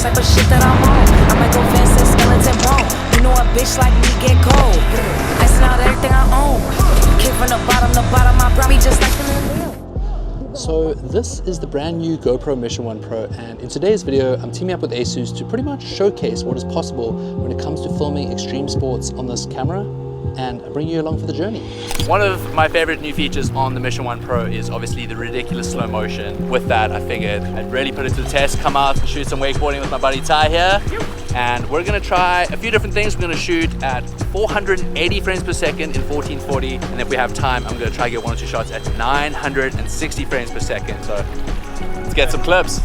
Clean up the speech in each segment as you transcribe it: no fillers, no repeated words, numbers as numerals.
type of shit that I'm on. I might go fast as skeleton bone. You know a bitch like me get cold. Icing out everything I own. Kid from the bottom, I brought me just like the So this is the brand new GoPro Mission 1 Pro, and in today's video I'm teaming up with ASUS to pretty much showcase what is possible when it comes to filming extreme sports on this camera, and I bring you along for the journey. One of my favorite new features on the Mission 1 Pro is obviously the ridiculous slow motion. With that, I figured I'd really put it to the test, come out and shoot some wakeboarding with my buddy Ty here. And we're gonna try a few different things. We're gonna shoot at 480 frames per second in 1440. And if we have time, I'm gonna try to get one or two shots at 960 frames per second. So let's get some clips.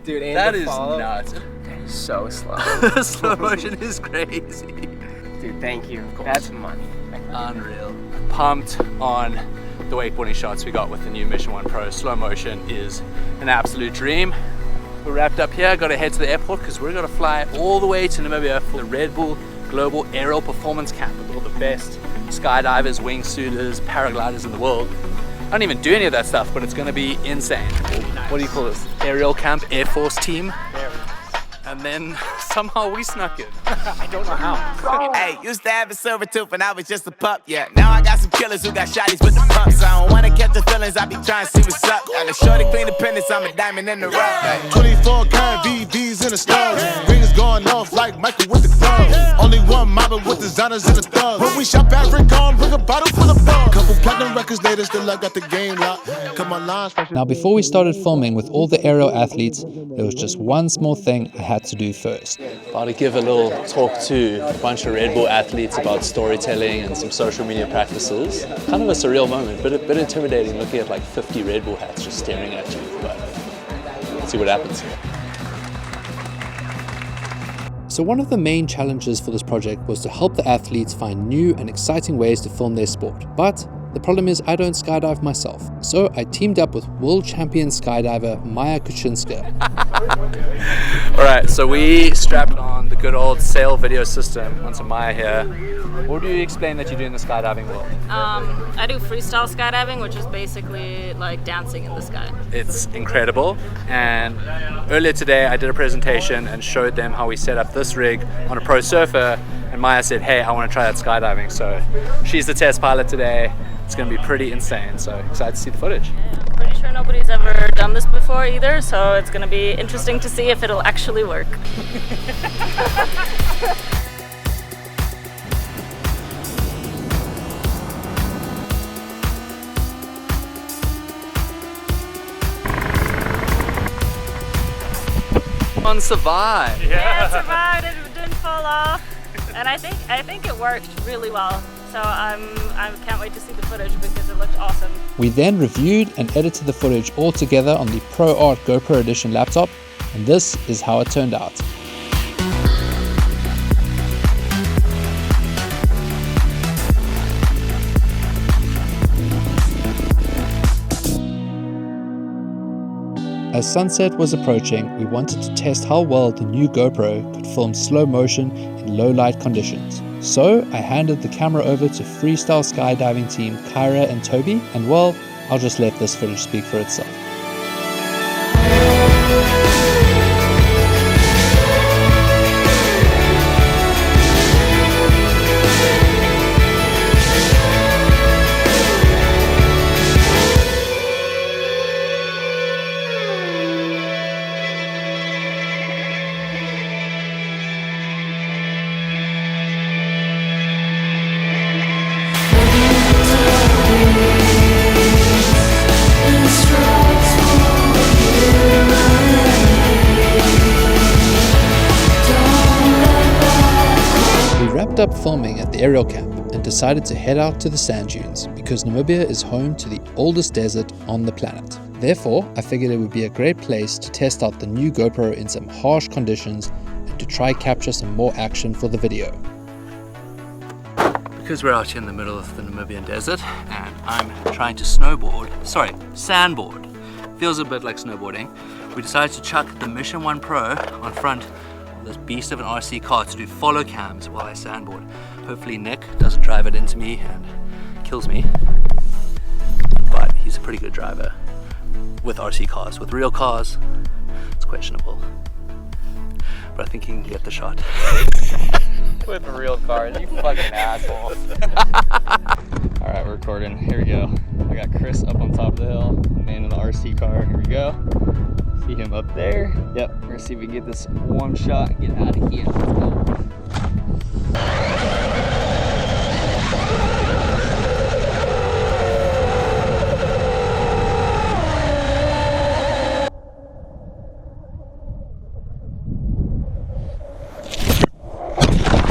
Dude, and That the is follow, nuts. so slow. The slow motion is crazy. Dude, thank you. That's money. Unreal. Pumped on the wakeboarding shots we got with the new Mission 1 Pro. Slow motion is an absolute dream. We're wrapped up here, got to head to the airport because we're going to fly all the way to Namibia for the Red Bull Global Aerial Performance Camp with all the best skydivers, wingsuiters, paragliders in the world. I don't even do any of that stuff, but it's going to be insane. What do you call this? Aerial Camp Air Force Team? And then somehow we snuck it. I don't know how. Hey, used to have a silver tooth when I was just a pup, yeah. Now I got some killers who got shotties with the pumps. I don't wanna catch the feelings, I be trying to see what's up. Got a shorty clean the pennies, I'm a diamond in the rough. 24 karat VVs in the stars. Rings going off like Michael with the thugs. Only one mobbing with designers in the thugs. When we shop at Rincon, bring a bottle full of bug. Couple platinum records later, still I got the game locked. Cut my lines. Now, before we started filming with all the aerial athletes, there was just one small thing I had to do first. About to give a little talk to a bunch of Red Bull athletes about storytelling and some social media practices. Kind of a surreal moment, but a bit intimidating looking at like 50 Red Bull hats just staring at you, but let's see what happens. So one of the main challenges for this project was to help the athletes find new and exciting ways to film their sport. But the problem is I don't skydive myself. So I teamed up with world champion skydiver Maya Kuchinska. Alright, so we strapped on the good old sail video system onto Maya here. What do you explain that you do in the skydiving world? I do freestyle skydiving, which is basically like dancing in the sky. It's incredible, and earlier today I did a presentation and showed them how we set up this rig on a Pro Surfer, and Maya said, hey, I want to try that skydiving, so she's the test pilot today. It's going to be pretty insane, so excited to see the footage. Pretty sure nobody's ever done this before either, so it's going to be interesting to see if it'll actually work. One survived. Yeah, it survived. It didn't fall off, and I think it worked really well. So I can't wait to see the footage because it looked awesome. We then reviewed and edited the footage all together on the Pro Art GoPro Edition laptop, and this is how it turned out. As sunset was approaching, we wanted to test how well the new GoPro could film slow motion in low light conditions. So I handed the camera over to freestyle skydiving team Kyra and Toby, and well, I'll just let this footage speak for itself. Up filming at the aerial camp and decided to head out to the sand dunes because Namibia is home to the oldest desert on the planet. Therefore, I figured it would be a great place to test out the new GoPro in some harsh conditions and to try capture some more action for the video. Because we're out here in the middle of the Namibian desert and I'm trying to sandboard. Feels a bit like snowboarding. We decided to chuck the Mission 1 Pro on front of this beast of an RC car to do follow cams while I sandboard. Hopefully Nick doesn't drive it into me and kills me. But he's a pretty good driver with RC cars. With real cars, it's questionable. But I think he can get the shot. With real cars, you fucking asshole. Alright, we're recording. Here we go. I got Chris up on top of the hill, the man in the RC car. Here we go. See him up there. Yep, we're gonna see if we can get this one shot and get out of here. Let's go.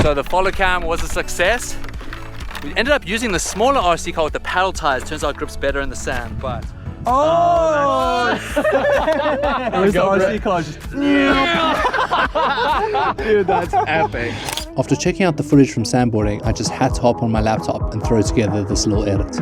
So the follow cam was a success. We ended up using the smaller RC car with the paddle tires. Turns out it grips better in the sand, but... Oh! It was the RC car just... Dude, that's epic. After checking out the footage from sandboarding, I just had to hop on my laptop and throw together this little edit.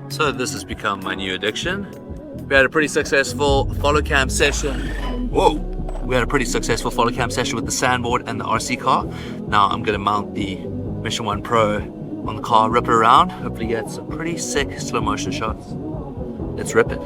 So this has become my new addiction. We had a pretty successful follow cam session. Whoa! We had a pretty successful follow cam session with the sandboard and the RC car. Now I'm gonna mount the Mission 1 Pro on the car, rip it around, hopefully get some pretty sick slow motion shots. Let's rip it.